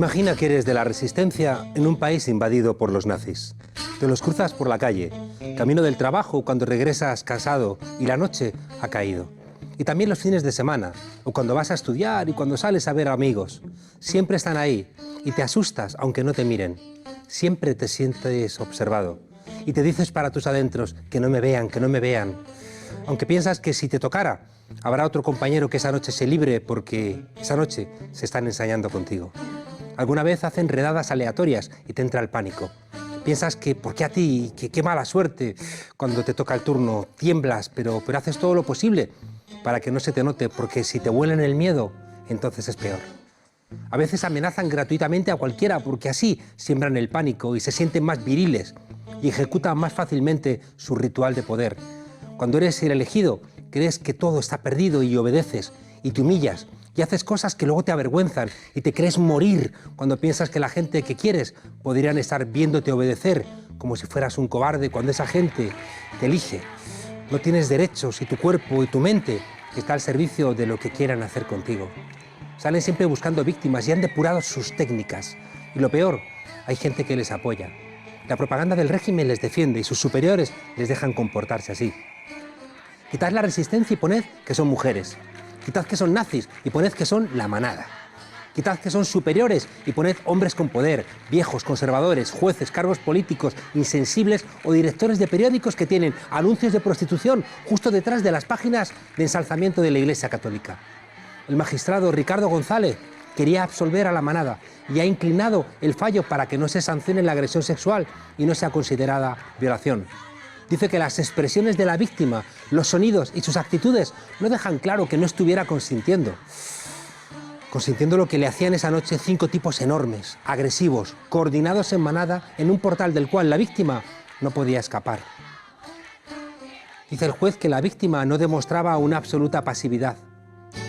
Imagina que eres de la resistencia en un país invadido por los nazis. Te los cruzas por la calle, camino del trabajo cuando regresas cansado y la noche ha caído. Y también los fines de semana, o cuando vas a estudiar y cuando sales a ver amigos. Siempre están ahí y te asustas aunque no te miren. Siempre te sientes observado y te dices para tus adentros que no me vean, que no me vean. Aunque piensas que si te tocara, habrá otro compañero que esa noche se libre porque esa noche se están ensañando contigo. Alguna vez hacen redadas aleatorias y te entra el pánico. Piensas que, ¿por qué a ti? Qué mala suerte. Cuando te toca el turno, tiemblas, pero haces todo lo posible para que no se te note, porque si te huelen el miedo, entonces es peor. A veces amenazan gratuitamente a cualquiera porque así siembran el pánico y se sienten más viriles y ejecutan más fácilmente su ritual de poder. Cuando eres el elegido, crees que todo está perdido y obedeces y te humillas y haces cosas que luego te avergüenzan y te crees morir cuando piensas que la gente que quieres podrían estar viéndote obedecer como si fueras un cobarde cuando esa gente te elige. No tienes derechos y tu cuerpo y tu mente está al servicio de lo que quieran hacer contigo. Salen siempre buscando víctimas y han depurado sus técnicas. Y lo peor, hay gente que les apoya. La propaganda del régimen les defiende y sus superiores les dejan comportarse así. Quitad la resistencia y poned que son mujeres. Quitad que son nazis y poned que son la manada. Quitad que son superiores y poned hombres con poder, viejos, conservadores, jueces, cargos políticos, insensibles o directores de periódicos que tienen anuncios de prostitución justo detrás de las páginas de ensalzamiento de la Iglesia Católica. El magistrado Ricardo González quería absolver a la manada y ha inclinado el fallo para que no se sancione la agresión sexual y no sea considerada violación. Dice que las expresiones de la víctima, los sonidos y sus actitudes no dejan claro que no estuviera consintiendo. Consintiendo lo que le hacían esa noche 5 tipos enormes, agresivos, coordinados en manada en un portal del cual la víctima no podía escapar. Dice el juez que la víctima no demostraba una absoluta pasividad.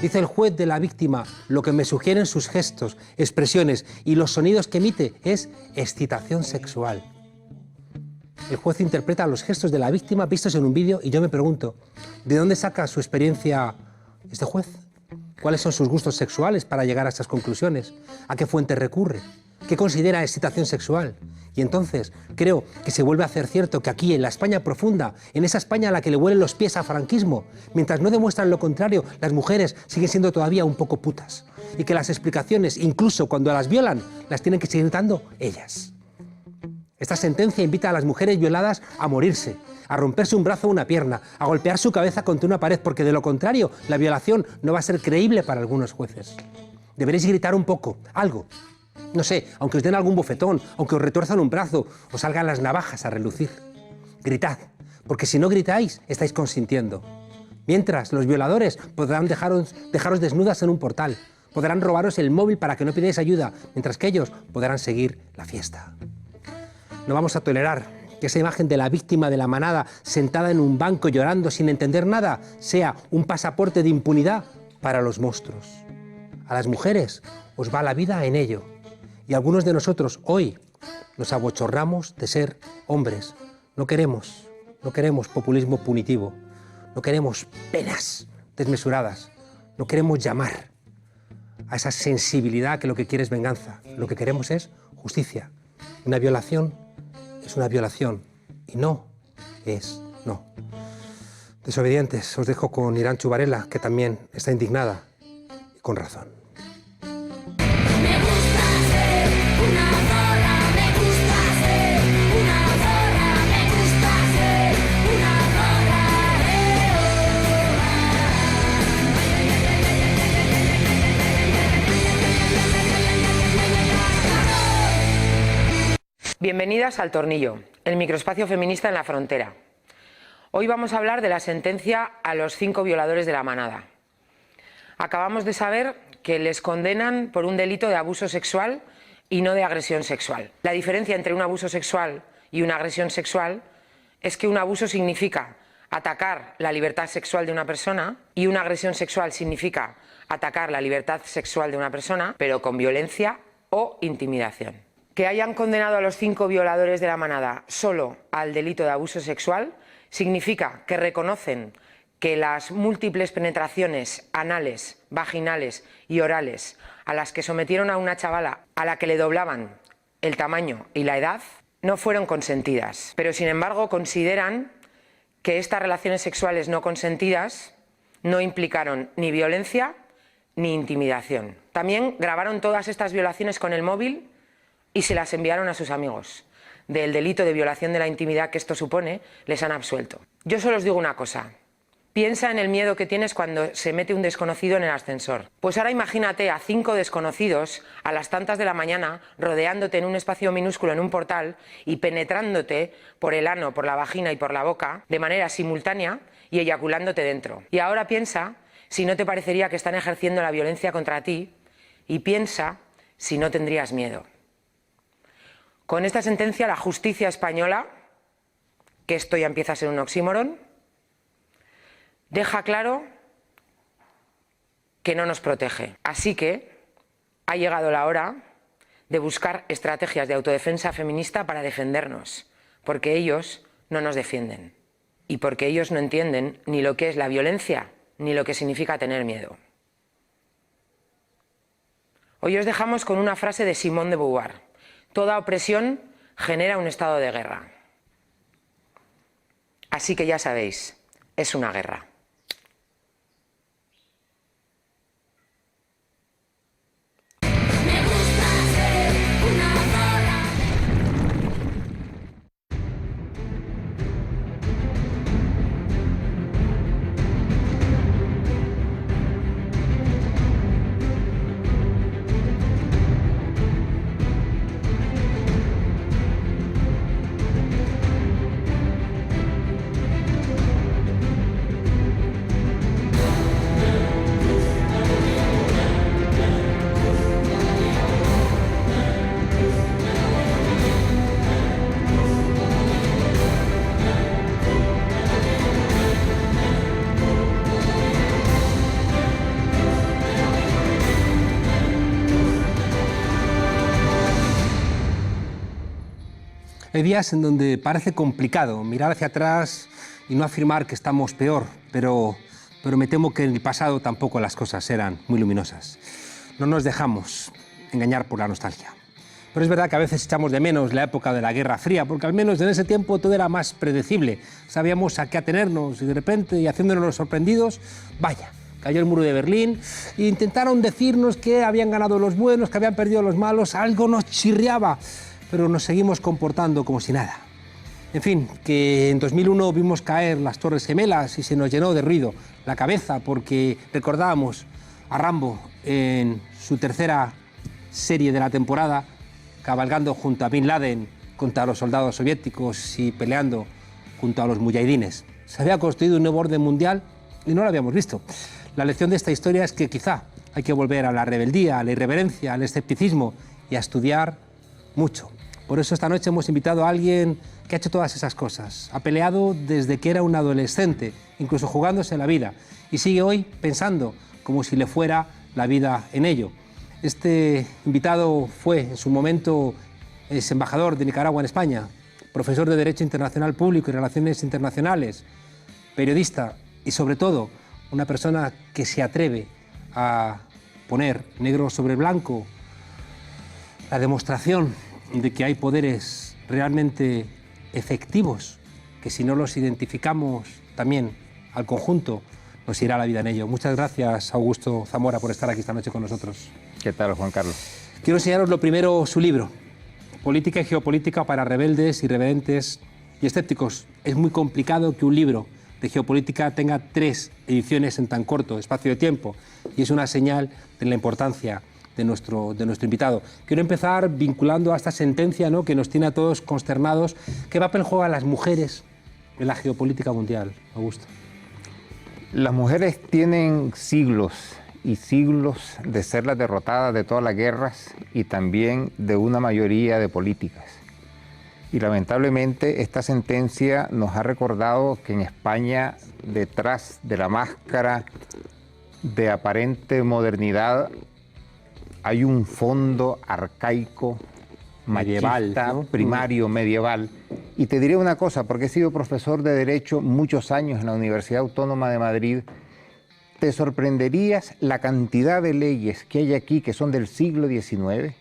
Dice el juez de la víctima, lo que me sugieren sus gestos, expresiones y los sonidos que emite es excitación sexual. El juez interpreta los gestos de la víctima vistos en un vídeo y yo me pregunto, ¿de dónde saca su experiencia este juez? ¿Cuáles son sus gustos sexuales para llegar a estas conclusiones? ¿A qué fuente recurre? ¿Qué considera excitación sexual? Y entonces creo que se vuelve a hacer cierto que aquí, en la España profunda, en esa España a la que le huelen los pies a franquismo, mientras no demuestran lo contrario, las mujeres siguen siendo todavía un poco putas. Y que las explicaciones, incluso cuando las violan, las tienen que seguir dando ellas. Esta sentencia invita a las mujeres violadas a morirse, a romperse un brazo o una pierna, a golpear su cabeza contra una pared, porque de lo contrario, la violación no va a ser creíble para algunos jueces. Deberéis gritar un poco, algo. No sé, aunque os den algún bofetón, aunque os retuerzan un brazo, os salgan las navajas a relucir. Gritad, porque si no gritáis, estáis consintiendo. Mientras, los violadores podrán dejaros desnudas en un portal, podrán robaros el móvil para que no pidáis ayuda, mientras que ellos podrán seguir la fiesta. No vamos a tolerar que esa imagen de la víctima de la manada sentada en un banco llorando sin entender nada sea un pasaporte de impunidad para los monstruos. A las mujeres os va la vida en ello. Y algunos de nosotros hoy nos abochornamos de ser hombres. No queremos populismo punitivo. No queremos penas desmesuradas. No queremos llamar a esa sensibilidad que lo que quiere es venganza. Lo que queremos es justicia. Una violación es una violación y no es no. Desobedientes, os dejo con Irantxu Varela, que también está indignada y con razón. Bienvenidas al Tornillo, el microespacio feminista en la frontera. Hoy vamos a hablar de la sentencia a los 5 violadores de la manada. Acabamos de saber que les condenan por un delito de abuso sexual y no de agresión sexual. La diferencia entre un abuso sexual y una agresión sexual es que un abuso significa atacar la libertad sexual de una persona y una agresión sexual significa atacar la libertad sexual de una persona, pero con violencia o intimidación. Que hayan condenado a los 5 violadores de la manada solo al delito de abuso sexual significa que reconocen que las múltiples penetraciones anales, vaginales y orales a las que sometieron a una chavala a la que le doblaban el tamaño y la edad no fueron consentidas. Pero sin embargo consideran que estas relaciones sexuales no consentidas no implicaron ni violencia ni intimidación. También grabaron todas estas violaciones con el móvil y se las enviaron a sus amigos. Del delito de violación de la intimidad que esto supone, les han absuelto. Yo solo os digo una cosa. Piensa en el miedo que tienes cuando se mete un desconocido en el ascensor. Pues ahora imagínate a 5 desconocidos a las tantas de la mañana rodeándote en un espacio minúsculo en un portal y penetrándote por el ano, por la vagina y por la boca de manera simultánea y eyaculándote dentro. Y ahora piensa si no te parecería que están ejerciendo la violencia contra ti y piensa si no tendrías miedo. Con esta sentencia la justicia española, que esto ya empieza a ser un oxímoron, deja claro que no nos protege. Así que ha llegado la hora de buscar estrategias de autodefensa feminista para defendernos, porque ellos no nos defienden y porque ellos no entienden ni lo que es la violencia ni lo que significa tener miedo. Hoy os dejamos con una frase de Simone de Beauvoir: toda opresión genera un estado de guerra. Así que ya sabéis, es una guerra. Hay días en donde parece complicado mirar hacia atrás y no afirmar que estamos peor, pero me temo que en el pasado tampoco las cosas eran muy luminosas. No nos dejamos engañar por la nostalgia. Pero es verdad que a veces echamos de menos la época de la Guerra Fría, porque al menos en ese tiempo todo era más predecible. Sabíamos a qué atenernos y de repente, y haciéndonos los sorprendidos, vaya, cayó el muro de Berlín e intentaron decirnos que habían ganado los buenos, que habían perdido los malos, algo nos chirriaba, pero nos seguimos comportando como si nada. En fin, que en 2001 vimos caer las Torres Gemelas y se nos llenó de ruido la cabeza porque recordábamos a Rambo en su tercera serie de la temporada, cabalgando junto a Bin Laden contra los soldados soviéticos y peleando junto a los mujahidines. Se había construido un nuevo orden mundial y no lo habíamos visto. La lección de esta historia es que quizá hay que volver a la rebeldía, a la irreverencia, al escepticismo y a estudiar mucho. Por eso esta noche hemos invitado a alguien que ha hecho todas esas cosas. Ha peleado desde que era un adolescente, incluso jugándose la vida, y sigue hoy pensando como si le fuera la vida en ello. Este invitado fue en su momento embajador de Nicaragua en España, profesor de Derecho Internacional Público y Relaciones Internacionales, periodista y sobre todo una persona que se atreve a poner negro sobre blanco la demostración de que hay poderes realmente efectivos, que si no los identificamos también al conjunto, nos irá la vida en ello. Muchas gracias, Augusto Zamora, por estar aquí esta noche con nosotros. ¿Qué tal, Juan Carlos? Quiero enseñaros lo primero, su libro, Política y Geopolítica para rebeldes, irreverentes y escépticos. Es muy complicado que un libro de geopolítica tenga 3 ediciones en tan corto espacio de tiempo, y es una señal de la importancia de nuestro invitado. Quiero empezar vinculando a esta sentencia, ¿no?, que nos tiene a todos consternados. ¿Qué papel juegan las mujeres en la geopolítica mundial, Augusto? Las mujeres tienen siglos y siglos de ser las derrotadas de todas las guerras y también de una mayoría de políticas. Y lamentablemente esta sentencia nos ha recordado que en España, detrás de la máscara de aparente modernidad, hay un fondo arcaico, medieval, machista, ¿no?, primario, medieval, Y te diré una cosa, porque he sido profesor de Derecho muchos años en la Universidad Autónoma de Madrid. Te sorprenderías la cantidad de leyes que hay aquí que son del siglo XIX,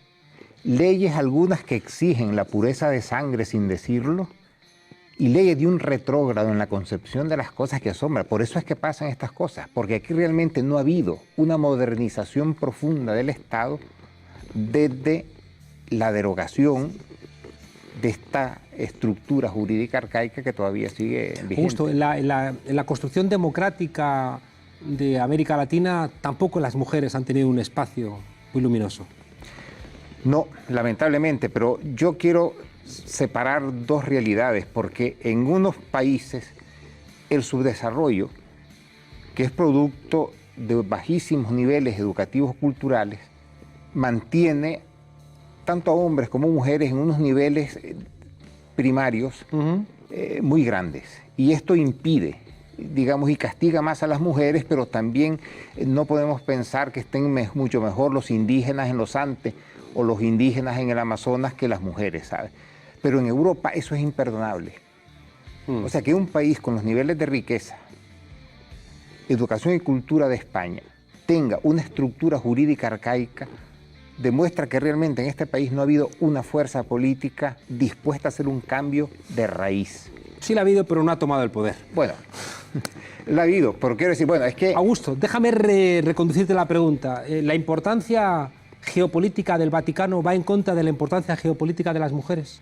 leyes algunas que exigen la pureza de sangre sin decirlo, y leyes de un retrógrado en la concepción de las cosas que asombra. Por eso es que pasan estas cosas, porque aquí realmente no ha habido una modernización profunda del Estado desde la derogación de esta estructura jurídica arcaica que todavía sigue vigente. Justo, en la construcción democrática de América Latina tampoco las mujeres han tenido un espacio muy luminoso. No, lamentablemente, pero yo quiero separar dos realidades, porque en unos países el subdesarrollo, que es producto de bajísimos niveles educativos culturales, mantiene tanto a hombres como mujeres en unos niveles primarios muy grandes. Y esto impide, digamos, y castiga más a las mujeres, pero también no podemos pensar que estén mucho mejor los indígenas en los Andes o los indígenas en el Amazonas que las mujeres, ¿sabes? Pero en Europa eso es imperdonable. O sea, que un país con los niveles de riqueza, educación y cultura de España tenga una estructura jurídica arcaica demuestra que realmente en este país no ha habido una fuerza política dispuesta a hacer un cambio de raíz. Sí la ha habido, pero no ha tomado el poder. Bueno, la ha habido, pero quiero decir, bueno, es que... Augusto, déjame reconducirte la pregunta. ¿La importancia geopolítica del Vaticano va en contra de la importancia geopolítica de las mujeres?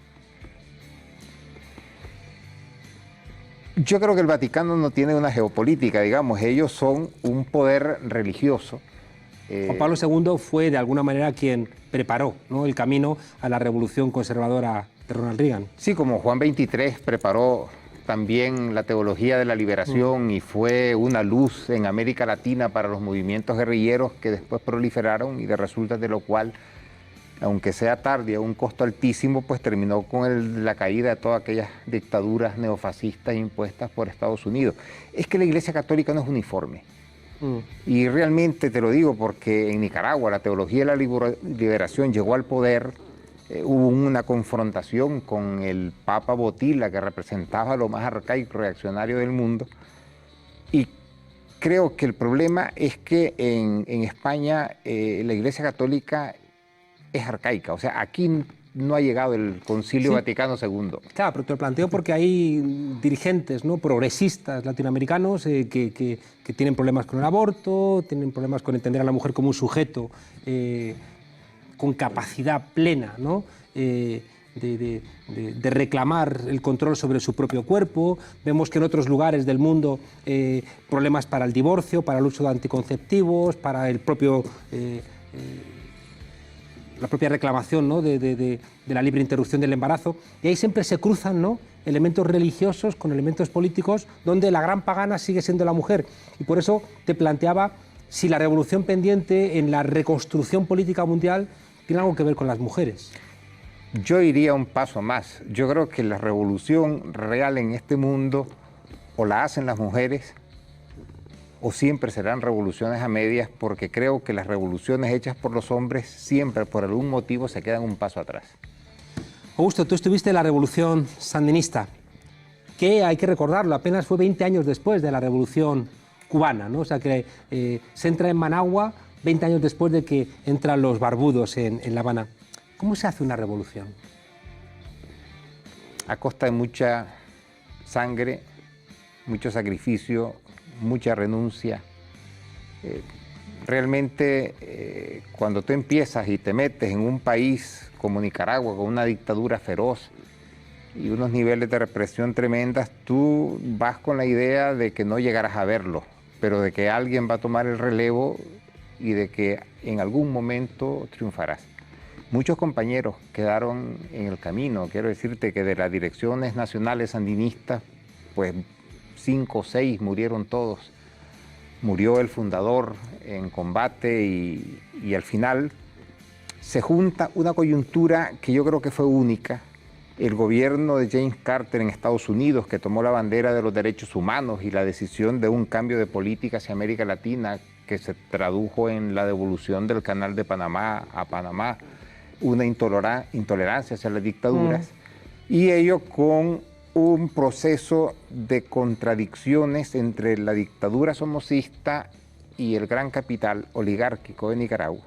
Yo creo que el Vaticano no tiene una geopolítica, digamos, ellos son un poder religioso. Juan Pablo II fue de alguna manera quien preparó, ¿no?, el camino a la revolución conservadora de Ronald Reagan. Sí, como Juan XXIII preparó también la teología de la liberación y fue una luz en América Latina para los movimientos guerrilleros que después proliferaron y de resultas de lo cual, aunque sea tarde, a un costo altísimo, pues terminó con la caída de todas aquellas dictaduras neofascistas impuestas por Estados Unidos. Es que la Iglesia Católica no es uniforme. Y realmente te lo digo porque en Nicaragua la teología de la liberación llegó al poder, hubo una confrontación con el Papa Botila, que representaba lo más arcaico y reaccionario del mundo, y creo que el problema es que en España la Iglesia Católica es arcaica, o sea, aquí no ha llegado el Concilio Vaticano II. Claro, pero te lo planteo porque hay dirigentes, ¿no?, progresistas latinoamericanos que tienen problemas con el aborto, tienen problemas con entender a la mujer como un sujeto con capacidad plena, ¿no?, de reclamar el control sobre su propio cuerpo. Vemos que en otros lugares del mundo problemas para el divorcio, para el uso de anticonceptivos, para el propio... la propia reclamación, ¿no?, de la libre interrupción del embarazo, y ahí siempre se cruzan, ¿no?, elementos religiosos con elementos políticos, donde la gran pagana sigue siendo la mujer. Y por eso te planteaba si la revolución pendiente en la reconstrucción política mundial tiene algo que ver con las mujeres. Yo iría un paso más. Yo creo que la revolución real en este mundo o la hacen las mujeres o siempre serán revoluciones a medias, porque creo que las revoluciones hechas por los hombres siempre, por algún motivo, se quedan un paso atrás. Augusto, tú estuviste en la revolución sandinista, que hay que recordarlo, apenas fue 20 años después de la revolución cubana, ¿no? O sea que se entra en Managua 20 años después de que entran los barbudos en La Habana. ¿Cómo se hace una revolución? A costa de mucha sangre, mucho sacrificio, mucha renuncia. Realmente cuando tú empiezas y te metes en un país como Nicaragua con una dictadura feroz y unos niveles de represión tremendas, tú vas con la idea de que no llegarás a verlo, pero de que alguien va a tomar el relevo y de que en algún momento triunfarás. Muchos compañeros quedaron en el camino. Quiero decirte que de las direcciones nacionales sandinistas, pues 5 o 6 murieron todos. Murió el fundador en combate y al final se junta una coyuntura que yo creo que fue única. El gobierno de James Carter en Estados Unidos, que tomó la bandera de los derechos humanos y la decisión de un cambio de política hacia América Latina, que se tradujo en la devolución del Canal de Panamá a Panamá, una intolerancia hacia las dictaduras. y ello con un proceso de contradicciones entre la dictadura somocista y el gran capital oligárquico de Nicaragua.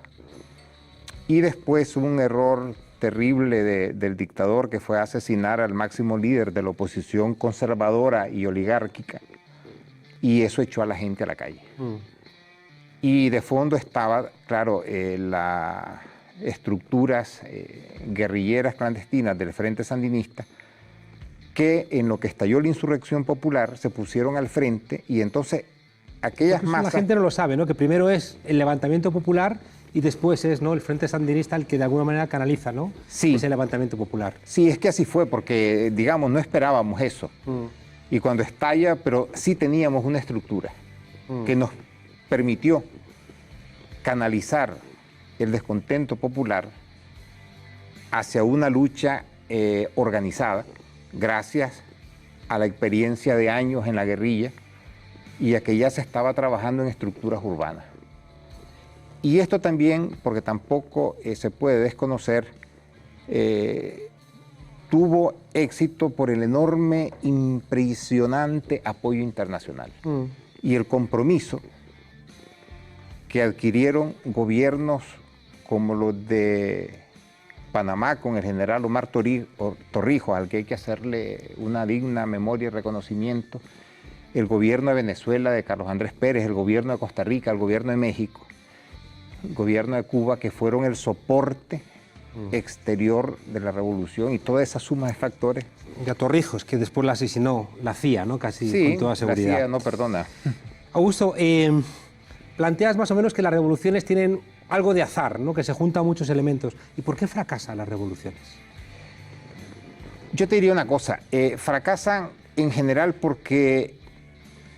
Y después un error terrible del dictador, que fue asesinar al máximo líder de la oposición conservadora y oligárquica, y eso echó a la gente a la calle. Y de fondo estaba, claro, las estructuras guerrilleras clandestinas del Frente Sandinista, que en lo que estalló la insurrección popular se pusieron al frente, y entonces aquellas masas... La gente no lo sabe, ¿no? Que primero es el levantamiento popular y después es, ¿no?, el Frente Sandinista el que de alguna manera canaliza, ¿no?, sí, ese levantamiento popular. Sí, es que así fue, porque, digamos, no esperábamos eso. Y cuando estalla, pero sí teníamos una estructura que nos permitió canalizar el descontento popular hacia una lucha organizada, gracias a la experiencia de años en la guerrilla y a que ya se estaba trabajando en estructuras urbanas. Y esto también, porque tampoco se puede desconocer, tuvo éxito por el enorme, impresionante apoyo internacional y el compromiso que adquirieron gobiernos como los de Panamá con el general Omar Torrijos, al que hay que hacerle una digna memoria y reconocimiento, el gobierno de Venezuela de Carlos Andrés Pérez, el gobierno de Costa Rica, el gobierno de México, el gobierno de Cuba, que fueron el soporte exterior de la revolución, y toda esa suma de factores. Y a Torrijos, que después la asesinó la CIA, ¿no?, casi sí, con toda seguridad. La CIA no perdona. Augusto, planteas más o menos que las revoluciones tienen algo de azar, ¿no?, que se juntan muchos elementos. ¿Y por qué fracasan las revoluciones? Yo te diría una cosa, fracasan en general porque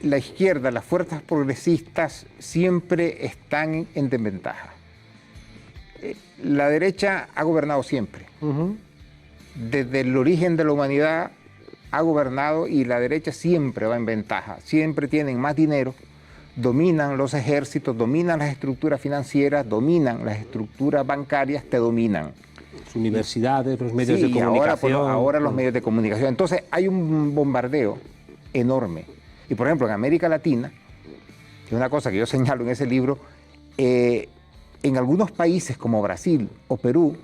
la izquierda, las fuerzas progresistas siempre están en desventaja. La derecha ha gobernado siempre. Desde el origen de la humanidad ha gobernado, y la derecha siempre va en ventaja. Siempre tienen más dinero, dominan los ejércitos, dominan las estructuras financieras, dominan las estructuras bancarias, te dominan. Las universidades, los medios de comunicación. Ahora los medios de comunicación. Entonces hay un bombardeo enorme. Y por ejemplo, en América Latina, que es una cosa que yo señalo en ese libro, en algunos países como Brasil o Perú,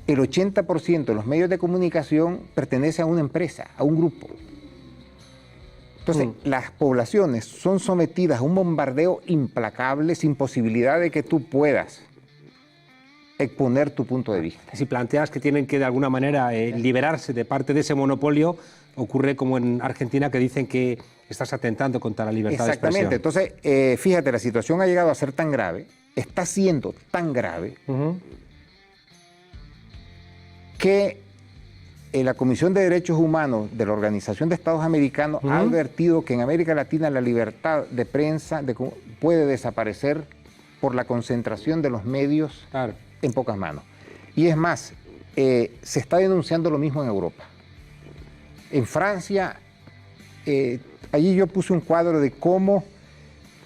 el 80% de los medios de comunicación pertenece a una empresa, a un grupo. Entonces, las poblaciones son sometidas a un bombardeo implacable, sin posibilidad de que tú puedas exponer tu punto de vista. Si planteas que tienen que de alguna manera liberarse de parte de ese monopolio, ocurre como en Argentina, que dicen que estás atentando contra la libertad de expresión. Exactamente. Entonces, fíjate, la situación ha llegado a ser tan grave, está siendo tan grave, que la Comisión de Derechos Humanos de la Organización de Estados Americanos ha advertido que en América Latina la libertad de prensa puede desaparecer por la concentración de los medios en pocas manos. Y es más, se está denunciando lo mismo en Europa. En Francia, allí yo puse un cuadro de cómo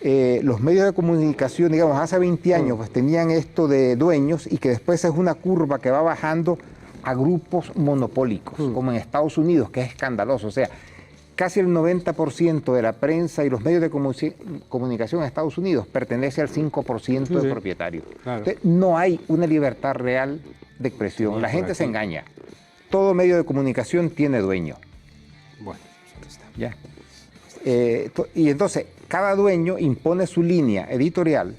los medios de comunicación, digamos, hace 20 años, pues tenían esto de dueños, y que después es una curva que va bajando a grupos monopólicos, como en Estados Unidos, que es escandaloso. O sea, casi el 90% de la prensa y los medios de comunicación en Estados Unidos pertenece al 5% de propietarios. Claro. Entonces, no hay una libertad real de expresión. La gente se engaña. Todo medio de comunicación tiene dueño. Bueno, está. Ya. Y entonces, cada dueño impone su línea editorial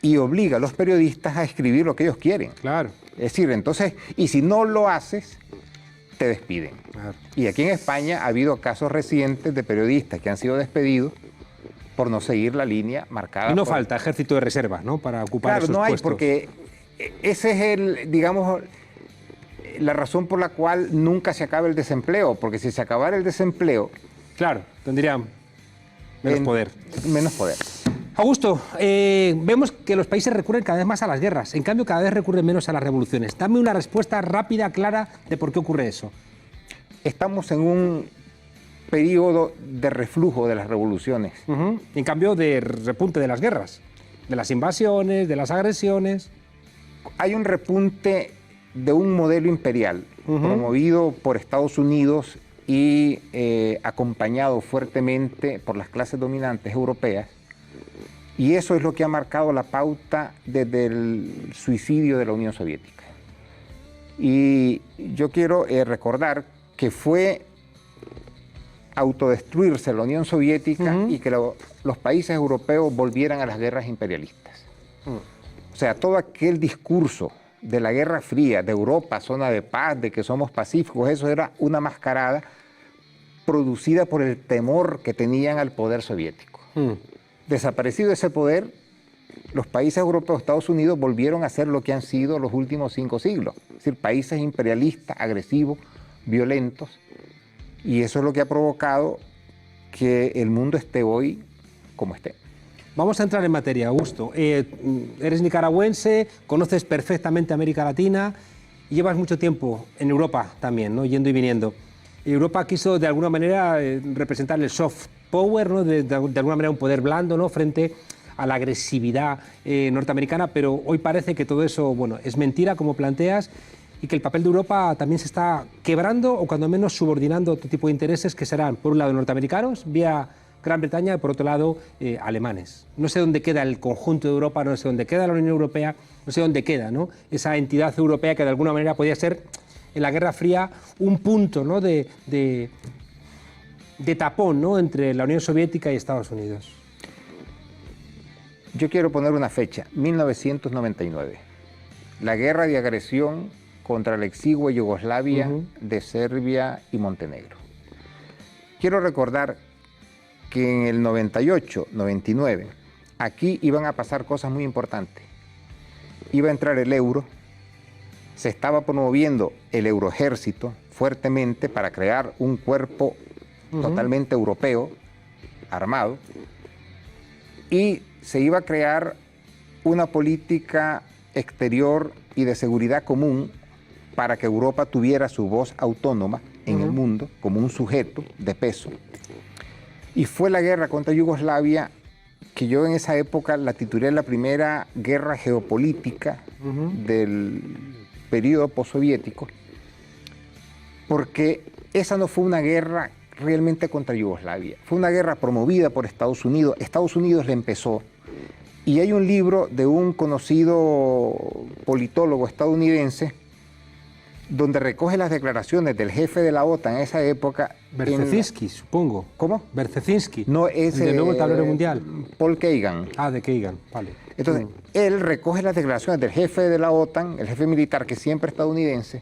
y obliga a los periodistas a escribir lo que ellos quieren. Claro. Es decir, entonces, y si no lo haces, te despiden. Claro. Y aquí en España ha habido casos recientes de periodistas que han sido despedidos por no seguir la línea marcada. Y no falta ejército de reserva, ¿no?, para ocupar esos puestos. Claro, no hay, porque ese es digamos, la razón por la cual nunca se acaba el desempleo, porque si se acabara el desempleo... Claro, tendrían menos poder. Menos poder. Augusto, vemos que los países recurren cada vez más a las guerras, en cambio cada vez recurren menos a las revoluciones. Dame una respuesta rápida, clara, de por qué ocurre eso. Estamos en un periodo de reflujo de las revoluciones. En cambio de repunte de las guerras, de las invasiones, de las agresiones. Hay un repunte de un modelo imperial promovido por Estados Unidos y acompañado fuertemente por las clases dominantes europeas. Y eso es lo que ha marcado la pauta desde el suicidio de la Unión Soviética. Y yo quiero recordar que fue autodestruirse la Unión Soviética y que los países europeos volvieran a las guerras imperialistas. O sea, todo aquel discurso de la Guerra Fría, de Europa, zona de paz, de que somos pacíficos, eso era una mascarada producida por el temor que tenían al poder soviético. Desaparecido ese poder, los países europeos, Estados Unidos, volvieron a ser lo que han sido los últimos 5 siglos, es decir, países imperialistas, agresivos, violentos, y eso es lo que ha provocado que el mundo esté hoy como esté. Vamos a entrar en materia, Augusto. Eres nicaragüense, conoces perfectamente América Latina y llevas mucho tiempo en Europa también, ¿no? Yendo y viniendo. Europa quiso de alguna manera representar el soft power, ¿no? de alguna manera un poder blando, ¿no? Frente a la agresividad norteamericana, pero hoy parece que todo eso, bueno, es mentira, como planteas, y que el papel de Europa también se está quebrando o cuando menos subordinando a otro tipo de intereses que serán, por un lado, norteamericanos, vía Gran Bretaña, y por otro lado, alemanes. No sé dónde queda el conjunto de Europa, no sé dónde queda la Unión Europea, no sé dónde queda, ¿no? Esa entidad europea que de alguna manera podía ser en la Guerra Fría un punto, ¿no? de tapón, ¿no? Entre la Unión Soviética y Estados Unidos. Yo quiero poner una fecha, 1999. La guerra de agresión contra la exigua Yugoslavia de Serbia y Montenegro. Quiero recordar que en el 98, 99, aquí iban a pasar cosas muy importantes. Iba a entrar el euro, se estaba promoviendo el euroejército fuertemente para crear un cuerpo totalmente europeo, armado, y se iba a crear una política exterior y de seguridad común para que Europa tuviera su voz autónoma en el mundo como un sujeto de peso. Y fue la guerra contra Yugoslavia que yo en esa época la titulé la primera guerra geopolítica del periodo postsoviético, porque esa no fue una guerra realmente contra Yugoslavia, fue una guerra promovida por Estados Unidos. Estados Unidos la empezó. Y hay un libro de un conocido politólogo estadounidense donde recoge las declaraciones del jefe de la OTAN en esa época. Berzezinski, supongo. ¿Cómo? Berzezinski. No, es el nuevo tablero mundial. Paul Kagan. Ah, de Kagan, vale. Entonces, él recoge las declaraciones del jefe de la OTAN, el jefe militar, que siempre estadounidense,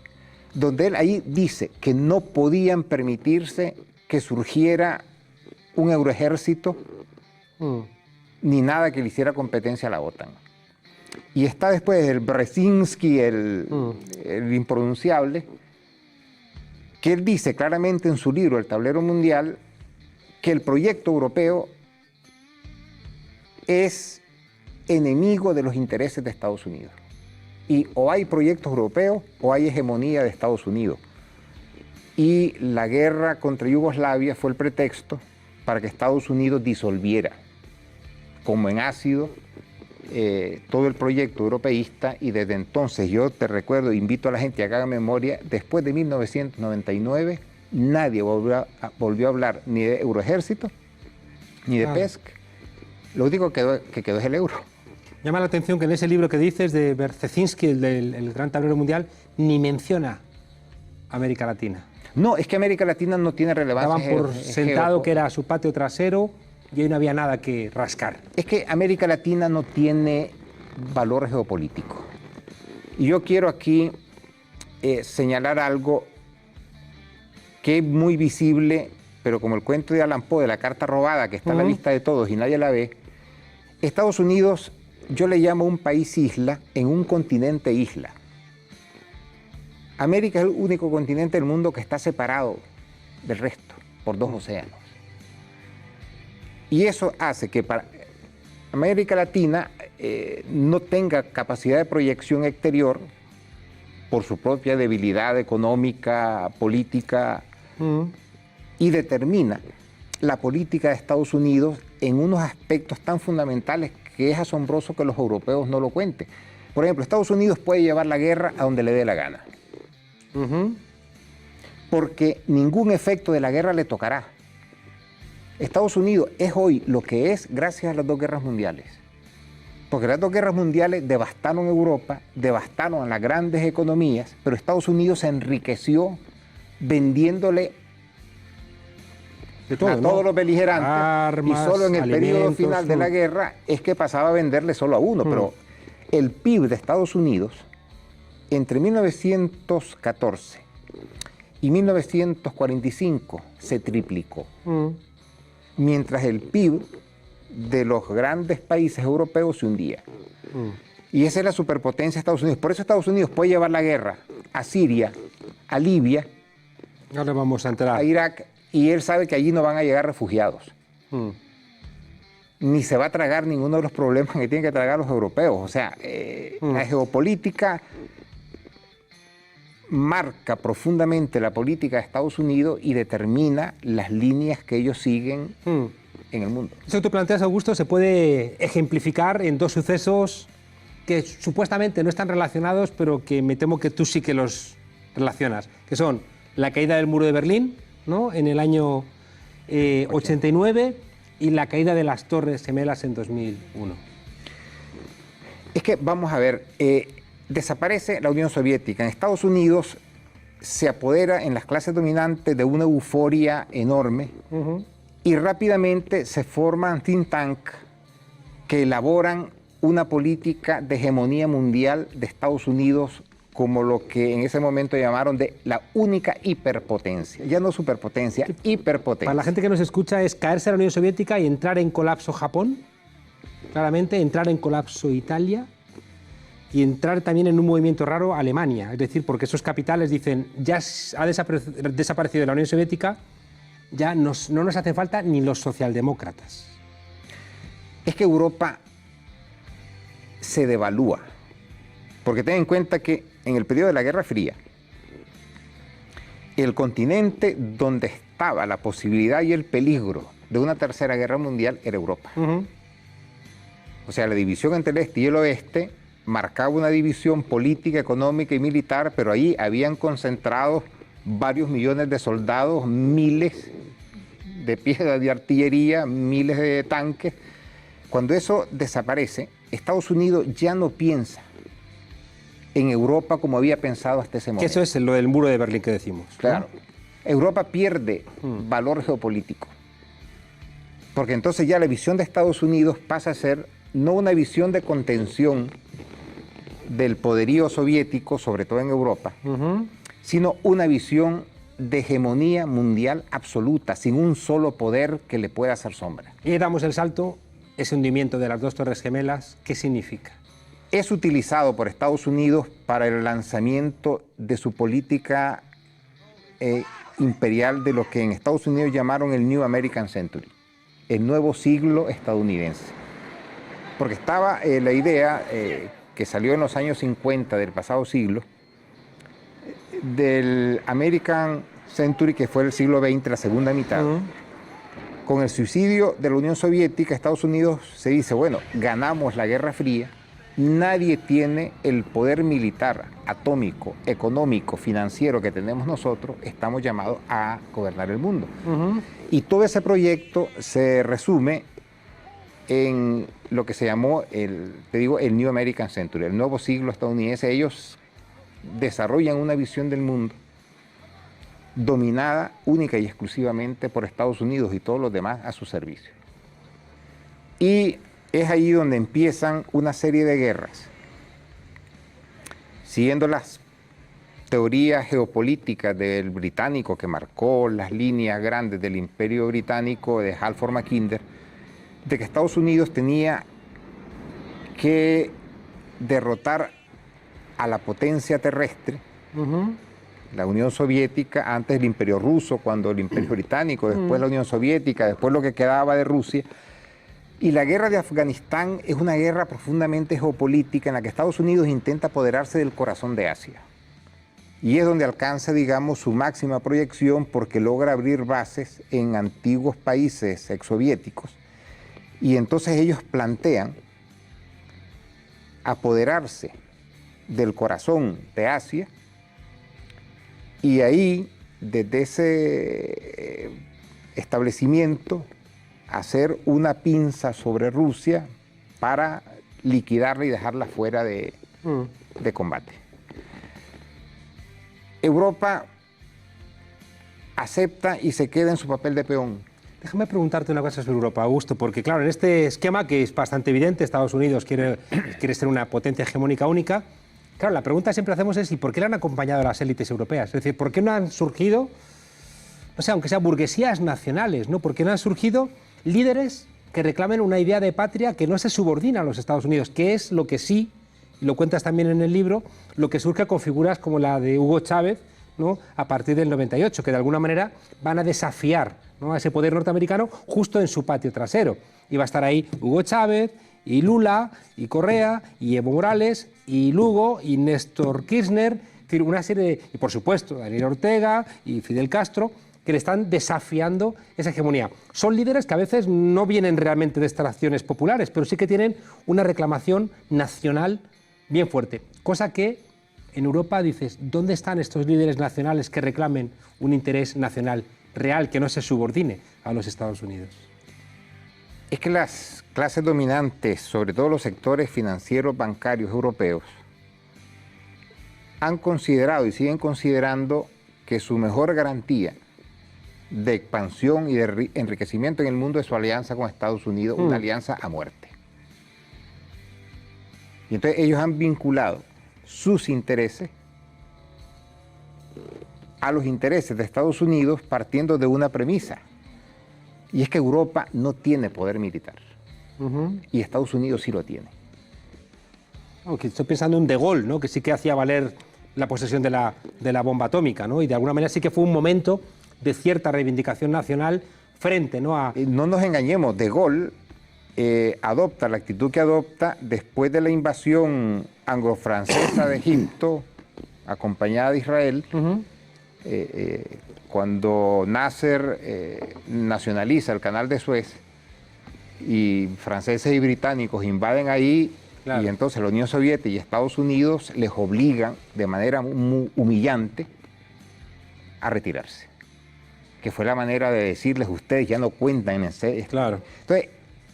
donde él ahí dice que no podían permitirse que surgiera un euroejército ni nada que le hiciera competencia a la OTAN. Y está después el Brzezinski, el impronunciable, que él dice claramente en su libro El Tablero Mundial que el proyecto europeo es enemigo de los intereses de Estados Unidos. Y o hay proyectos europeos o hay hegemonía de Estados Unidos. Y la guerra contra Yugoslavia fue el pretexto para que Estados Unidos disolviera, como en ácido, todo el proyecto europeísta, y desde entonces yo te recuerdo, invito a la gente a que haga memoria, después de 1999 nadie volvió a hablar ni de euroejército, ni de PESC, lo único que quedó es el euro. Llama la atención que en ese libro que dices de Berzezinski, el Gran Tablero Mundial, ni menciona América Latina. No, es que América Latina no tiene relevancia. Daban por sentado que era su patio trasero y ahí no había nada que rascar. Es que América Latina no tiene valor geopolítico. Y yo quiero aquí señalar algo que es muy visible, pero como el cuento de Allan Poe, de la carta robada, que está en la vista de todos y nadie la ve. Estados Unidos, yo le llamo un país isla en un continente isla. América es el único continente del mundo que está separado del resto por 2 océanos. Y eso hace que para América Latina no tenga capacidad de proyección exterior por su propia debilidad económica, política, y determina la política de Estados Unidos en unos aspectos tan fundamentales que es asombroso que los europeos no lo cuenten. Por ejemplo, Estados Unidos puede llevar la guerra a donde le dé la gana. Porque ningún efecto de la guerra le tocará. Estados Unidos es hoy lo que es gracias a las dos guerras mundiales. Porque las dos guerras mundiales devastaron Europa, devastaron a las grandes economías, pero Estados Unidos se enriqueció vendiéndole de todo, a todos los beligerantes. Armas, y solo en el periodo final de la todo. guerra es que pasaba a venderle solo a uno. Pero el PIB de Estados Unidos entre 1914 y 1945 se triplicó. Mientras el PIB de los grandes países europeos se hundía. Y esa es la superpotencia de Estados Unidos. Por eso Estados Unidos puede llevar la guerra a Siria, a Libia, Ahora vamos a entrar. a Irak, y él sabe que allí no van a llegar refugiados. Ni se va a tragar ninguno de los problemas que tienen que tragar los europeos. O sea, la geopolítica marca profundamente la política de Estados Unidos y determina las líneas que ellos siguen en el mundo. Eso que tú planteas, Augusto, se puede ejemplificar en dos sucesos que supuestamente no están relacionados, pero que me temo que tú sí que los relacionas, que son la caída del muro de Berlín, ¿no?, en el año 89 y la caída de las Torres Gemelas en 2001. Es que, vamos a ver, desaparece la Unión Soviética. En Estados Unidos se apodera en las clases dominantes de una euforia enorme y rápidamente se forman think tank que elaboran una política de hegemonía mundial de Estados Unidos como lo que en ese momento llamaron de la única hiperpotencia. Ya no superpotencia, hiperpotencia. Para la gente que nos escucha es caerse la Unión Soviética y entrar en colapso Japón, claramente, entrar en colapso Italia y entrar también en un movimiento raro Alemania. Es decir, porque esos capitales dicen, ya ha desaparecido la Unión Soviética, ya no nos hacen falta ni los socialdemócratas. Es que Europa se devalúa. Porque ten en cuenta que en el periodo de la Guerra Fría, el continente donde estaba la posibilidad y el peligro de una tercera guerra mundial era Europa. O sea, la división entre el este y el oeste marcaba una división política, económica y militar, pero ahí habían concentrado varios millones de soldados, miles de piezas de artillería, miles de tanques. Cuando eso desaparece, Estados Unidos ya no piensa en Europa como había pensado hasta ese momento. Que eso es lo del muro de Berlín que decimos, ¿no? Claro. Europa pierde valor geopolítico. Porque entonces ya la visión de Estados Unidos pasa a ser no una visión de contención del poderío soviético, sobre todo en Europa, sino una visión de hegemonía mundial absoluta, sin un solo poder que le pueda hacer sombra. Y damos el salto, ese hundimiento de las dos Torres Gemelas, ¿qué significa? Es utilizado por Estados Unidos para el lanzamiento de su política imperial de lo que en Estados Unidos llamaron el New American Century, el nuevo siglo estadounidense. Porque estaba la idea que salió en los años 50 del pasado siglo, del American Century, que fue el siglo XX, la segunda mitad. Con el suicidio de la Unión Soviética, Estados Unidos se dice, bueno, ganamos la Guerra Fría, nadie tiene el poder militar, atómico, económico, financiero que tenemos nosotros, estamos llamados a gobernar el mundo. Y todo ese proyecto se resume en lo que se llamó, el New American Century, el nuevo siglo estadounidense. Ellos desarrollan una visión del mundo dominada única y exclusivamente por Estados Unidos y todos los demás a su servicio. Y es ahí donde empiezan una serie de guerras, siguiendo las teorías geopolíticas del británico que marcó las líneas grandes del Imperio Británico de Halford Mackinder, de que Estados Unidos tenía que derrotar a la potencia terrestre, la Unión Soviética, antes el Imperio Ruso, cuando el Imperio Británico, después la Unión Soviética, después lo que quedaba de Rusia. Y la guerra de Afganistán es una guerra profundamente geopolítica en la que Estados Unidos intenta apoderarse del corazón de Asia. Y es donde alcanza, digamos, su máxima proyección porque logra abrir bases en antiguos países exsoviéticos. Y entonces ellos plantean apoderarse del corazón de Asia, y ahí, desde ese establecimiento, hacer una pinza sobre Rusia para liquidarla y dejarla fuera de combate. Europa acepta y se queda en su papel de peón. Déjame preguntarte una cosa sobre Europa, Augusto, porque claro, en este esquema que es bastante evidente, Estados Unidos quiere ser una potencia hegemónica única. Claro, la pregunta que siempre hacemos es ¿y por qué le han acompañado a las élites europeas? Es decir, ¿por qué no han surgido, no sé, aunque sean burguesías nacionales, ¿no? ¿Por qué no han surgido líderes que reclamen una idea de patria que no se subordina a los Estados Unidos? Que es lo que sí, y lo cuentas también en el libro, lo que surge con figuras como la de Hugo Chávez, ¿no? A partir del 98, que de alguna manera van a desafiar, ¿no? a ese poder norteamericano justo en su patio trasero. Y va a estar ahí Hugo Chávez, y Lula, y Correa, y Evo Morales, y Lugo, y Néstor Kirchner, es decir, una serie de, y por supuesto Daniel Ortega y Fidel Castro, que le están desafiando esa hegemonía. Son líderes que a veces no vienen realmente de extracciones populares, pero sí que tienen una reclamación nacional bien fuerte, cosa que en Europa dices, ¿dónde están estos líderes nacionales que reclamen un interés nacional real que no se subordine a los Estados Unidos? Es que las clases dominantes, sobre todo los sectores financieros bancarios europeos, han considerado y siguen considerando que su mejor garantía de expansión y de enriquecimiento en el mundo es su alianza con Estados Unidos, una alianza a muerte. Y entonces ellos han vinculado sus intereses a los intereses de Estados Unidos partiendo de una premisa, y es que Europa no tiene poder militar, y Estados Unidos sí lo tiene. Aunque estoy pensando en De Gaulle, ¿no? Que sí que hacía valer la posesión de la bomba atómica, ¿no? Y de alguna manera sí que fue un momento de cierta reivindicación nacional frente, ¿no? a... No nos engañemos, De Gaulle adopta la actitud que adopta después de la invasión anglo-francesa de Egipto, acompañada de Israel, cuando Nasser nacionaliza el canal de Suez y franceses y británicos invaden ahí, claro. Y entonces la Unión Soviética y Estados Unidos les obligan de manera muy humillante a retirarse, que fue la manera de decirles, ustedes ya no cuentan en ese... Claro. Entonces,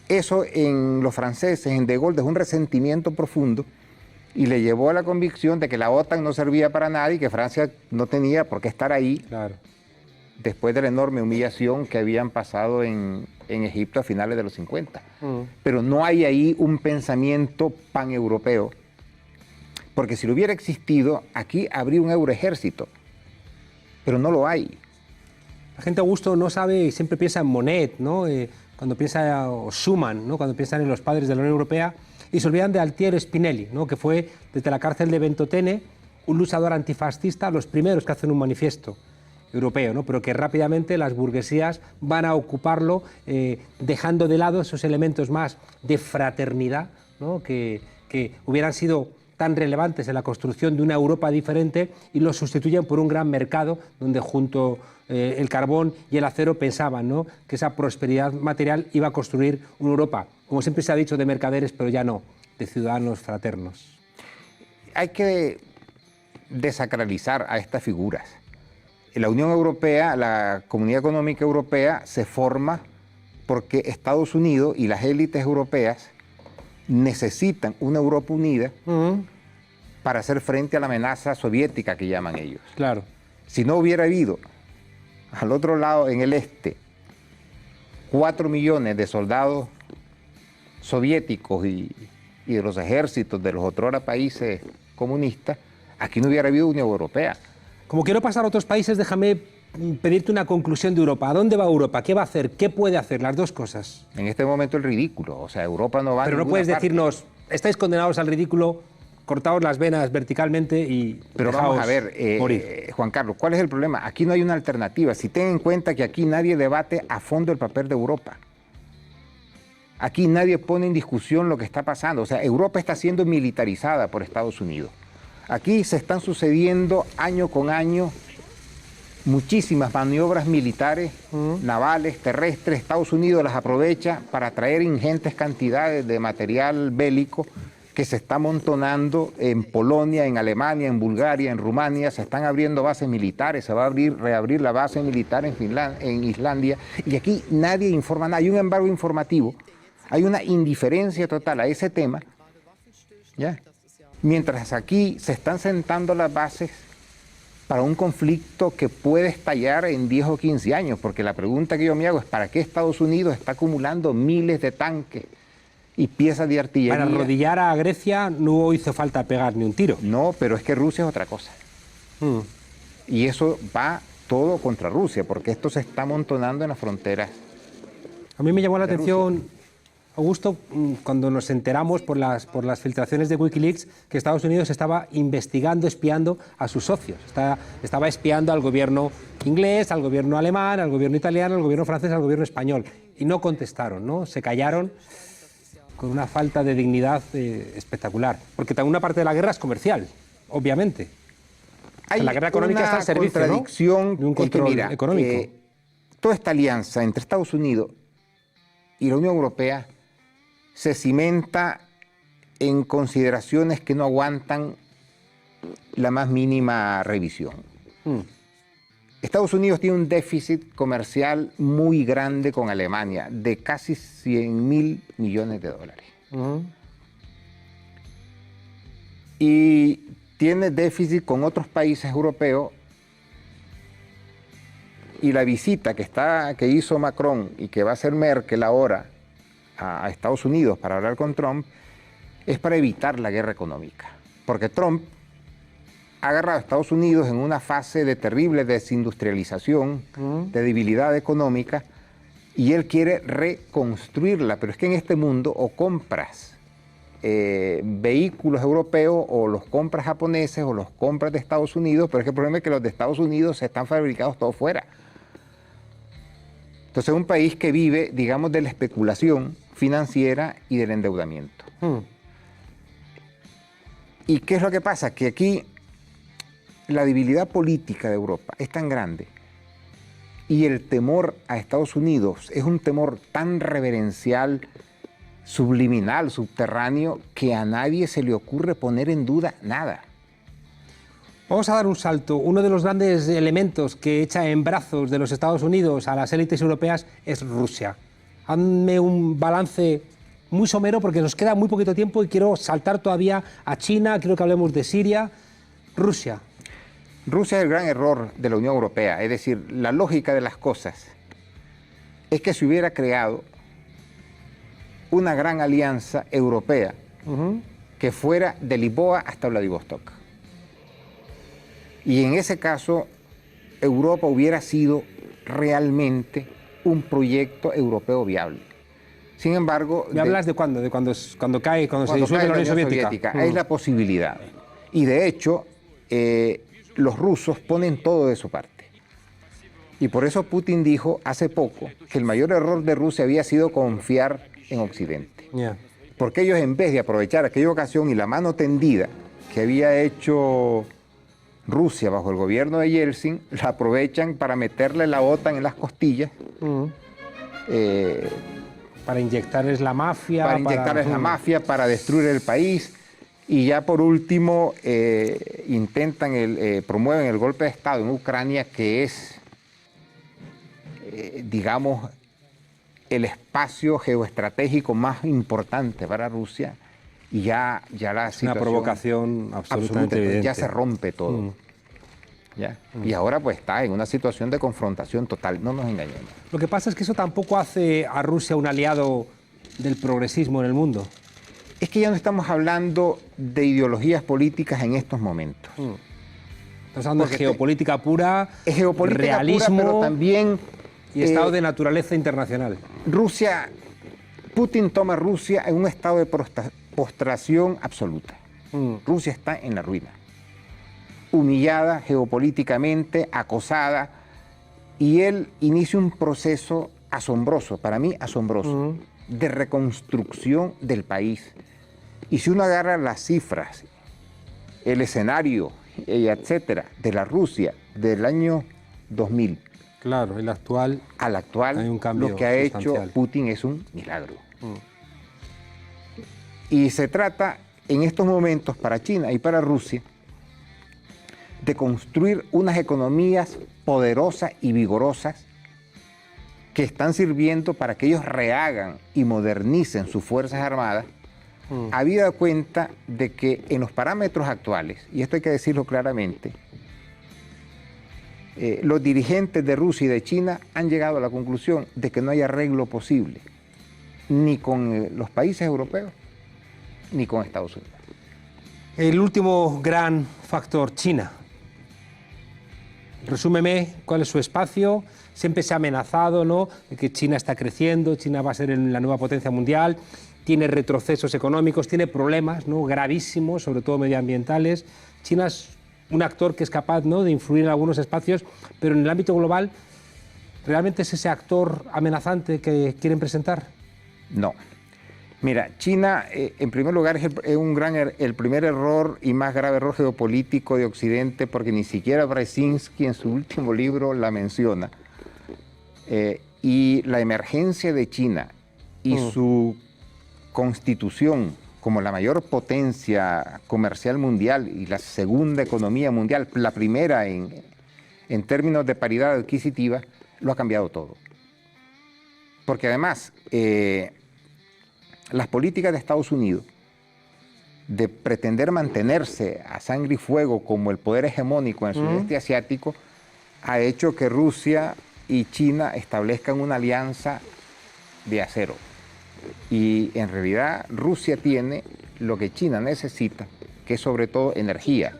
eso en los franceses, en De Gaulle, dejó un resentimiento profundo y le llevó a la convicción de que la OTAN no servía para nada y que Francia no tenía por qué estar ahí, claro. Después de la enorme humillación que habían pasado en Egipto a finales de los 50. Pero no hay ahí un pensamiento paneuropeo, porque si lo hubiera existido, aquí habría un euroejército, pero no lo hay. La gente, Augusto, no sabe y siempre piensa en Monnet, ¿no? Cuando piensa, o Schuman, ¿no? Cuando piensan en los padres de la Unión Europea, y se olvidan de Altiero Spinelli, ¿no? Que fue desde la cárcel de Ventotene un luchador antifascista, los primeros que hacen un manifiesto europeo, ¿no? Pero que rápidamente las burguesías van a ocuparlo, dejando de lado esos elementos más de fraternidad, ¿no? que hubieran sido tan relevantes en la construcción de una Europa diferente, y los sustituyen por un gran mercado donde junto el carbón y el acero pensaban, ¿no? Que esa prosperidad material iba a construir una Europa, como siempre se ha dicho, de mercaderes, pero ya no, de ciudadanos fraternos. Hay que desacralizar a estas figuras. La Unión Europea, la Comunidad Económica Europea, se forma porque Estados Unidos y las élites europeas necesitan una Europa unida para hacer frente a la amenaza soviética que llaman ellos. Claro. Si no hubiera habido al otro lado, en el este, 4 millones de soldados soviéticos y de los ejércitos de los otrora países comunistas, aquí no hubiera habido Unión Europea. Como quiero pasar a otros países, déjame pedirte una conclusión de Europa. ¿A dónde va Europa? ¿Qué va a hacer? ¿Qué puede hacer? Las dos cosas. En este momento el ridículo. O sea, Europa no va a Pero no puedes decirnos, estáis condenados al ridículo, cortaos las venas verticalmente y pero vamos a ver, Juan Carlos, ¿cuál es el problema? Aquí no hay una alternativa. Si ten en cuenta que aquí nadie debate a fondo el papel de Europa. Aquí nadie pone en discusión lo que está pasando. O sea, Europa está siendo militarizada por Estados Unidos. Aquí se están sucediendo año con año muchísimas maniobras militares, navales, terrestres. Estados Unidos las aprovecha para traer ingentes cantidades de material bélico que se está amontonando en Polonia, en Alemania, en Bulgaria, en Rumania. Se están abriendo bases militares, se va a reabrir la base militar en Islandia, y aquí nadie informa nada. Hay un embargo informativo, hay una indiferencia total a ese tema, ¿ya? Mientras aquí se están sentando las bases para un conflicto que puede estallar en 10 o 15 años, porque la pregunta que yo me hago es ¿para qué Estados Unidos está acumulando miles de tanques y piezas de artillería? Para arrodillar a Grecia no hizo falta pegar ni un tiro. No, pero es que Rusia es otra cosa. Y eso va todo contra Rusia, porque esto se está amontonando en las fronteras. A mí me llamó la atención, Augusto, cuando nos enteramos por las filtraciones de Wikileaks que Estados Unidos estaba investigando, espiando a sus socios. Estaba espiando al gobierno inglés, al gobierno alemán, al gobierno italiano, al gobierno francés, al gobierno español. Y no contestaron, ¿no? Se callaron con una falta de dignidad espectacular. Porque también una parte de la guerra es comercial, obviamente. O sea, la guerra económica está al servicio, contradicción, ¿no? De un control económico. Toda esta alianza entre Estados Unidos y la Unión Europea se cimenta en consideraciones que no aguantan la más mínima revisión. Estados Unidos tiene un déficit comercial muy grande con Alemania, de casi 100.000 millones de dólares. Y tiene déficit con otros países europeos, y la visita que hizo Macron y que va a hacer Merkel ahora a Estados Unidos para hablar con Trump es para evitar la guerra económica. Porque Trump ha agarrado a Estados Unidos en una fase de terrible desindustrialización, de debilidad económica, y él quiere reconstruirla. Pero es que en este mundo o compras vehículos europeos, o los compras japoneses, o los compras de Estados Unidos, pero es que el problema es que los de Estados Unidos están fabricados todos fuera. Entonces es un país que vive, digamos, de la especulación financiera y del endeudamiento. ¿Y qué es lo que pasa? Que aquí la debilidad política de Europa es tan grande, y el temor a Estados Unidos es un temor tan reverencial, subliminal, subterráneo, que a nadie se le ocurre poner en duda nada. Vamos a dar un salto. Uno de los grandes elementos que echa en brazos de los Estados Unidos a las élites europeas es Rusia. Hazme un balance muy somero porque nos queda muy poquito tiempo y quiero saltar todavía a China, quiero que hablemos de Siria. Rusia. Rusia es el gran error de la Unión Europea. Es decir, la lógica de las cosas es que se hubiera creado una gran alianza europea que fuera de Lisboa hasta Vladivostok. Y en ese caso, Europa hubiera sido realmente un proyecto europeo viable. Sin embargo... ¿Me hablas de cuándo? ¿De cuando se disuelve la Unión Soviética? Hay la posibilidad. Y de hecho, los rusos ponen todo de su parte. Y por eso Putin dijo hace poco que el mayor error de Rusia había sido confiar en Occidente. Porque ellos, en vez de aprovechar aquella ocasión y la mano tendida que había hecho Rusia bajo el gobierno de Yeltsin, la aprovechan para meterle la OTAN en las costillas. Para inyectarles la mafia. Para inyectarles la mafia, para destruir el país. Y ya por último, promueven el golpe de Estado en Ucrania, que es, digamos, el espacio geoestratégico más importante para Rusia. Y ya la situación... Una provocación absolutamente evidente. Ya se rompe todo. ¿Ya? Y ahora pues está en una situación de confrontación total, no nos engañemos. Lo que pasa es que eso tampoco hace a Rusia un aliado del progresismo en el mundo. Es que ya no estamos hablando de ideologías políticas en estos momentos. Estamos hablando de geopolítica pura, es geopolítica realismo pura, pero también... y estado de naturaleza internacional. Putin toma a Rusia en un estado de postración absoluta. Rusia está en la ruina. Humillada geopolíticamente, acosada, y él inicia un proceso asombroso, para mí asombroso, de reconstrucción del país. Y si uno agarra las cifras, el escenario, etcétera, de la Rusia del año 2000, claro, el actual, al actual, hay un cambio lo que ha hecho Putin es un milagro. Y se trata en estos momentos para China y para Rusia de construir unas economías poderosas y vigorosas que están sirviendo para que ellos rehagan y modernicen sus fuerzas armadas, habida cuenta de que en los parámetros actuales, y esto hay que decirlo claramente, los dirigentes de Rusia y de China han llegado a la conclusión de que no hay arreglo posible, ni con los países europeos, ni con Estados Unidos. El último gran factor, China. Resúmeme cuál es su espacio. Siempre se ha amenazado, ¿no?, de que China está creciendo, China va a ser la nueva potencia mundial, tiene retrocesos económicos, tiene problemas, ¿no?, gravísimos, sobre todo medioambientales. China es un actor que es capaz, ¿no?, de influir en algunos espacios, pero en el ámbito global, ¿realmente es ese actor amenazante que quieren presentar? No. Mira, China, en primer lugar, es el primer error y más grave error geopolítico de Occidente, porque ni siquiera Brzezinski en su último libro la menciona. Y la emergencia de China y su constitución como la mayor potencia comercial mundial y la segunda economía mundial, la primera en términos de paridad adquisitiva, lo ha cambiado todo. Porque además, las políticas de Estados Unidos de pretender mantenerse a sangre y fuego como el poder hegemónico en el sudeste asiático ha hecho que Rusia y China establezcan una alianza de acero. Y en realidad Rusia tiene lo que China necesita, que es sobre todo energía,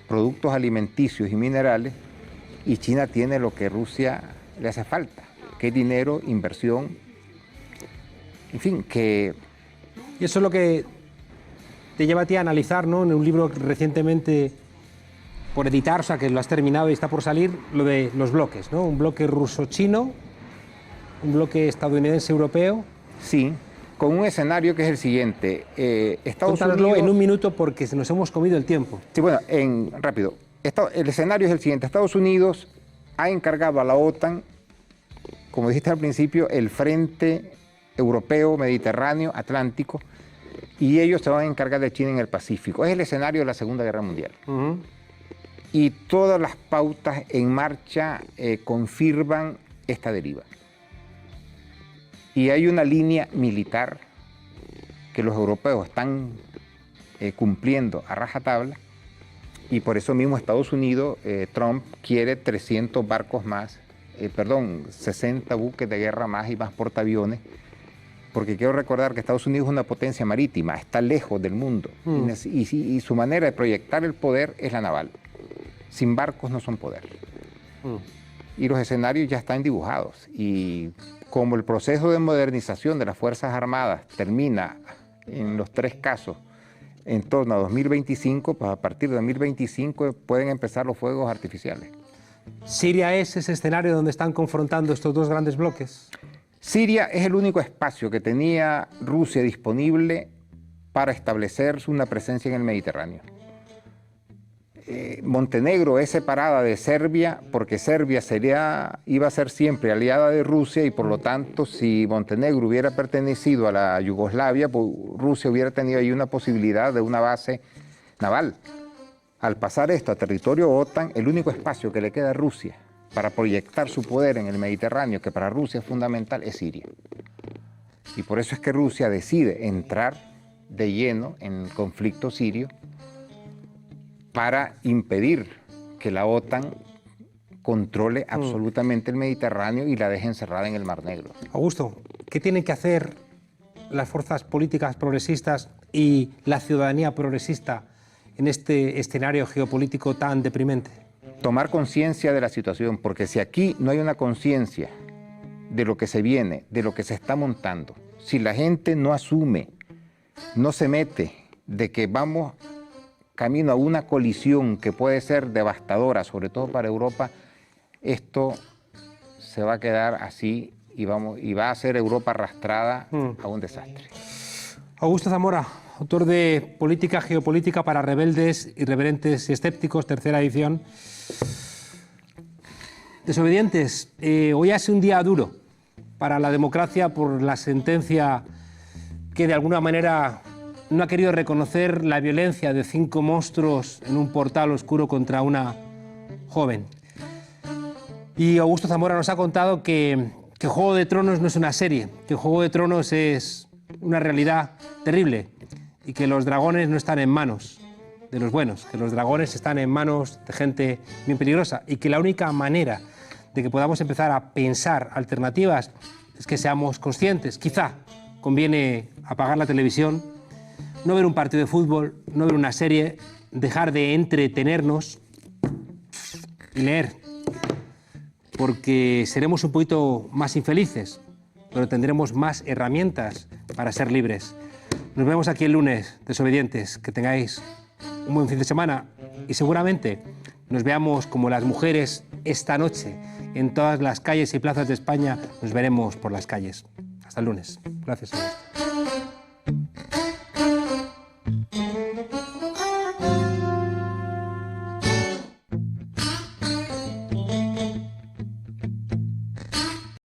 productos alimenticios y minerales, y China tiene lo que Rusia le hace falta, que es dinero, inversión, en fin, que... Y eso es lo que te lleva a ti a analizar, ¿no?, en un libro recientemente por editar, o sea, que lo has terminado y está por salir, lo de los bloques, ¿no? Un bloque ruso-chino, un bloque estadounidense-europeo. Sí, con un escenario que es el siguiente. Estados Cuéntanoslo Unidos... en un minuto porque nos hemos comido el tiempo. Sí, bueno, rápido. El escenario es el siguiente. Estados Unidos ha encargado a la OTAN, como dijiste al principio, el frente europeo, mediterráneo, atlántico, y ellos se van a encargar de China en el Pacífico. Es el escenario de la Segunda Guerra Mundial. Y todas las pautas en marcha confirman esta deriva. Y hay una línea militar que los europeos están cumpliendo a rajatabla, y por eso mismo Estados Unidos, Trump, quiere 300 barcos más, 60 buques de guerra más y más portaaviones, porque quiero recordar que Estados Unidos es una potencia marítima, está lejos del mundo, y su manera de proyectar el poder es la naval. Sin barcos no son poder. Y los escenarios ya están dibujados, y como el proceso de modernización de las Fuerzas Armadas termina en los tres casos en torno a 2025, pues a partir de 2025 pueden empezar los fuegos artificiales. ¿Siria es ese escenario donde están confrontando estos dos grandes bloques? Siria es el único espacio que tenía Rusia disponible para establecer una presencia en el Mediterráneo. Montenegro es separada de Serbia porque Serbia iba a ser siempre aliada de Rusia, y por lo tanto, si Montenegro hubiera pertenecido a la Yugoslavia, pues Rusia hubiera tenido ahí una posibilidad de una base naval. Al pasar esto a territorio OTAN, el único espacio que le queda a Rusia para proyectar su poder en el Mediterráneo, que para Rusia es fundamental, es Siria. Y por eso es que Rusia decide entrar de lleno en el conflicto sirio para impedir que la OTAN controle absolutamente el Mediterráneo y la deje encerrada en el Mar Negro. Augusto, ¿qué tienen que hacer las fuerzas políticas progresistas y la ciudadanía progresista en este escenario geopolítico tan deprimente? Tomar conciencia de la situación, porque si aquí no hay una conciencia de lo que se viene, de lo que se está montando, si la gente no asume, no se mete de que vamos camino a una colisión que puede ser devastadora, sobre todo para Europa, esto se va a quedar así y va a ser Europa arrastrada a un desastre. Augusto Zamora, autor de Política Geopolítica para rebeldes, irreverentes y escépticos, tercera edición. Desobedientes, hoy hace un día duro para la democracia por la sentencia que de alguna manera no ha querido reconocer la violencia de 5 monstruos en un portal oscuro contra una joven. Y Augusto Zamora nos ha contado que Juego de Tronos no es una serie, que Juego de Tronos es una realidad terrible y que los dragones no están en manos de los buenos, que los dragones están en manos de gente bien peligrosa y que la única manera de que podamos empezar a pensar alternativas es que seamos conscientes. Quizá conviene apagar la televisión, no ver un partido de fútbol, no ver una serie, dejar de entretenernos y leer, porque seremos un poquito más infelices, pero tendremos más herramientas para ser libres. Nos vemos aquí el lunes, desobedientes. Que tengáis un buen fin de semana y seguramente nos veamos como las mujeres esta noche en todas las calles y plazas de España. Nos veremos por las calles. Hasta el lunes. Gracias.